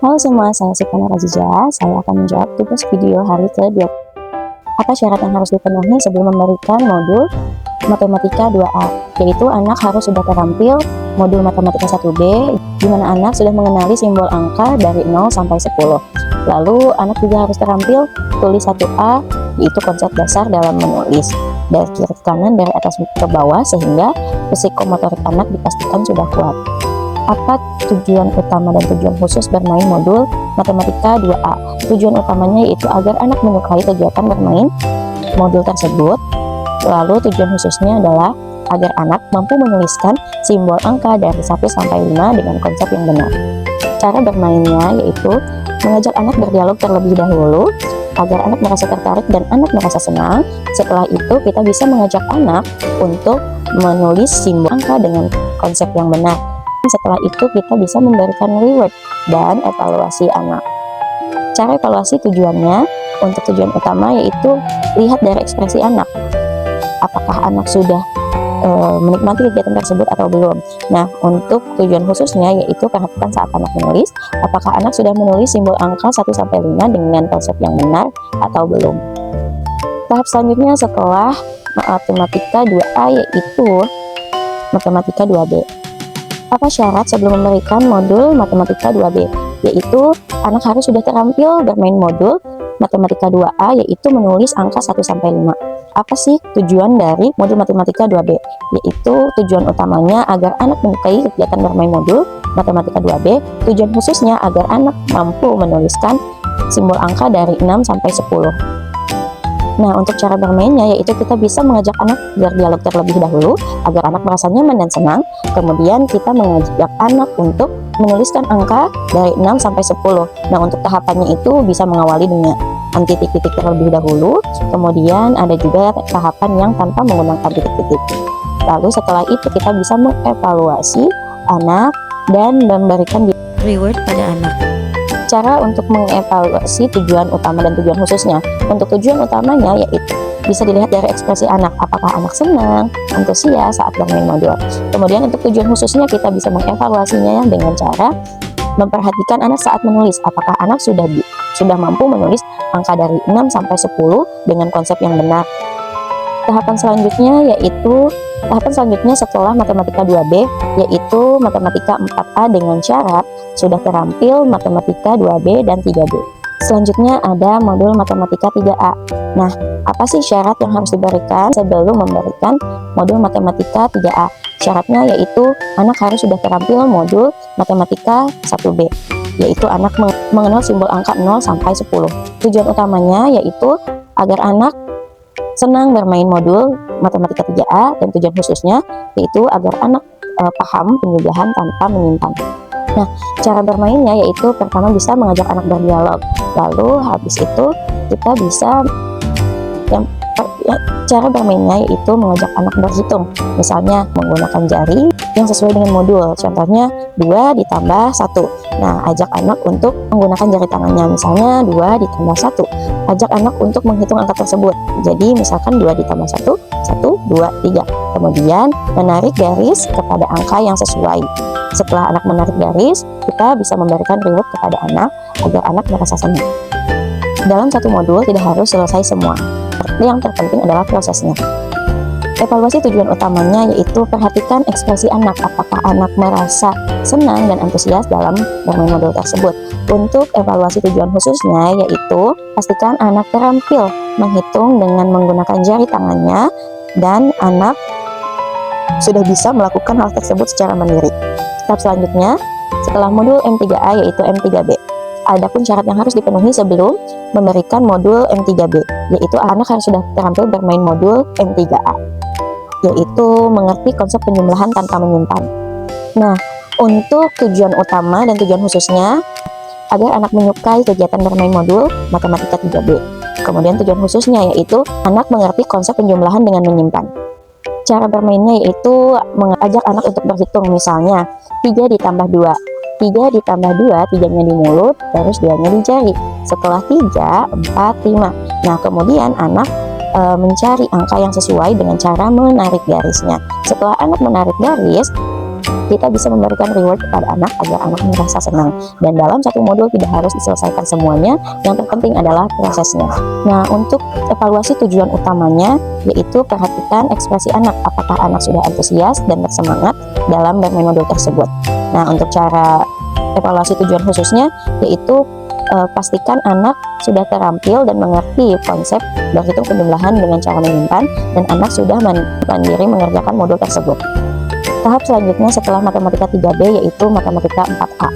Halo semua, saya Sukana Razija. Saya akan menjawab tugas video hari ke-2. Apa syarat yang harus dipenuhi sebelum memberikan modul Matematika 2A? Yaitu anak harus sudah terampil modul Matematika 1B, di mana anak sudah mengenali simbol angka dari 0 sampai 10. Lalu anak juga harus terampil tulis 1A, yaitu konsep dasar dalam menulis, dari kiri ke kanan, dari atas ke bawah, sehingga psikomotorik anak dipastikan sudah kuat. Apa tujuan utama dan tujuan khusus bermain modul Matematika 2A? Tujuan utamanya yaitu agar anak menyukai kegiatan bermain modul tersebut. Lalu tujuan khususnya adalah agar anak mampu menuliskan simbol angka dari 1 sampai 5 dengan konsep yang benar. Cara bermainnya yaitu mengajak anak berdialog terlebih dahulu agar anak merasa tertarik dan anak merasa senang. Setelah itu kita bisa mengajak anak untuk menulis simbol angka dengan konsep yang benar. Setelah itu kita bisa memberikan reward dan evaluasi anak. Cara evaluasi tujuannya, untuk tujuan utama yaitu lihat dari ekspresi anak. Apakah anak sudah menikmati kegiatan tersebut atau belum. Nah, untuk tujuan khususnya yaitu perhatikan saat anak menulis, apakah anak sudah menulis simbol angka 1-5 dengan konsep yang benar atau belum. Tahap selanjutnya setelah Matematika 2A yaitu Matematika 2B. Apa syarat sebelum memberikan modul Matematika 2B? Yaitu anak harus sudah terampil bermain modul Matematika 2A yaitu menulis angka 1-5. Apa sih tujuan dari modul Matematika 2B? Yaitu tujuan utamanya agar anak menyukai kegiatan bermain modul Matematika 2B. Tujuan khususnya agar anak mampu menuliskan simbol angka dari 6 sampai 10. Nah, untuk cara bermainnya yaitu kita bisa mengajak anak berdialog terlebih dahulu agar anak merasa nyaman dan senang. Kemudian kita mengajak anak untuk menuliskan angka dari 6 sampai 10. Nah, untuk tahapannya itu bisa mengawali dengan titik-titik terlebih dahulu. Kemudian ada juga tahapan yang tanpa menggunakan titik-titik. Lalu setelah itu kita bisa mengevaluasi anak dan memberikan reward pada anak. Cara untuk mengevaluasi tujuan utama dan tujuan khususnya. Untuk tujuan utamanya yaitu bisa dilihat dari ekspresi anak, apakah anak senang, antusias saat bermain modul. Kemudian untuk tujuan khususnya kita bisa mengevaluasinya dengan cara memperhatikan anak saat menulis, apakah anak sudah mampu menulis angka dari 6 sampai 10 dengan konsep yang benar. Tahapan selanjutnya setelah Matematika 2B yaitu Matematika 4A dengan syarat sudah terampil Matematika 2B dan 3B. Selanjutnya ada modul Matematika 3A. Nah, apa sih syarat yang harus diberikan sebelum memberikan modul Matematika 3A? Syaratnya yaitu anak harus sudah terampil modul Matematika 1B, yaitu anak mengenal simbol angka 0 sampai 10. Tujuan utamanya yaitu agar anak senang bermain modul Matematika 3A, dan tujuan khususnya yaitu agar anak paham penjugahan tanpa menyimpan. Nah, cara bermainnya yaitu pertama bisa mengajak anak berdialog, lalu habis itu kita bisa cara bermainnya yaitu mengajak anak berhitung, misalnya menggunakan jari yang sesuai dengan modul, contohnya 2 ditambah 1. Nah, ajak anak untuk menggunakan jari tangannya, misalnya 2 ditambah 1. Ajak anak untuk menghitung angka tersebut, jadi misalkan 2 ditambah 1, 1, 2, 3. Kemudian menarik garis kepada angka yang sesuai. Setelah anak menarik garis, kita bisa memberikan reward kepada anak agar anak merasa senang. Dalam satu modul tidak harus selesai semua, yang terpenting adalah prosesnya. Evaluasi tujuan utamanya yaitu perhatikan ekspresi anak, apakah anak merasa senang dan antusias dalam bermain modul tersebut. Untuk evaluasi tujuan khususnya yaitu pastikan anak terampil menghitung dengan menggunakan jari tangannya dan anak sudah bisa melakukan hal tersebut secara mandiri. Tahap selanjutnya setelah modul M3A yaitu M3B. Adapun syarat yang harus dipenuhi sebelum memberikan modul M3B, yaitu anak harus sudah terampil bermain modul M3A, yaitu mengerti konsep penjumlahan tanpa menyimpan. Nah, untuk tujuan utama dan tujuan khususnya agar anak menyukai kegiatan bermain modul Matematika 3B. Kemudian tujuan khususnya yaitu anak mengerti konsep penjumlahan dengan menyimpan. Cara bermainnya yaitu mengajak anak untuk berhitung, misalnya 3 ditambah 2. 3 ditambah 2, 3-nya di mulut, terus 2-nya di jari. Setelah 3, 4, 5. Nah, kemudian anak mencari angka yang sesuai dengan cara menarik garisnya. Setelah anak menarik garis, kita bisa memberikan reward kepada anak agar anak merasa senang. Dan dalam satu modul tidak harus diselesaikan semuanya, yang terpenting adalah prosesnya. Nah, untuk evaluasi tujuan utamanya yaitu perhatikan ekspresi anak, apakah anak sudah antusias dan bersemangat dalam bermain modul tersebut. Nah, untuk cara evaluasi tujuan khususnya yaitu pastikan anak sudah terampil dan mengerti konsep berhitung penjumlahan dengan cara menyimpan, dan anak sudah mandiri mengerjakan modul tersebut. Tahap selanjutnya setelah matematika 3B yaitu matematika 4A.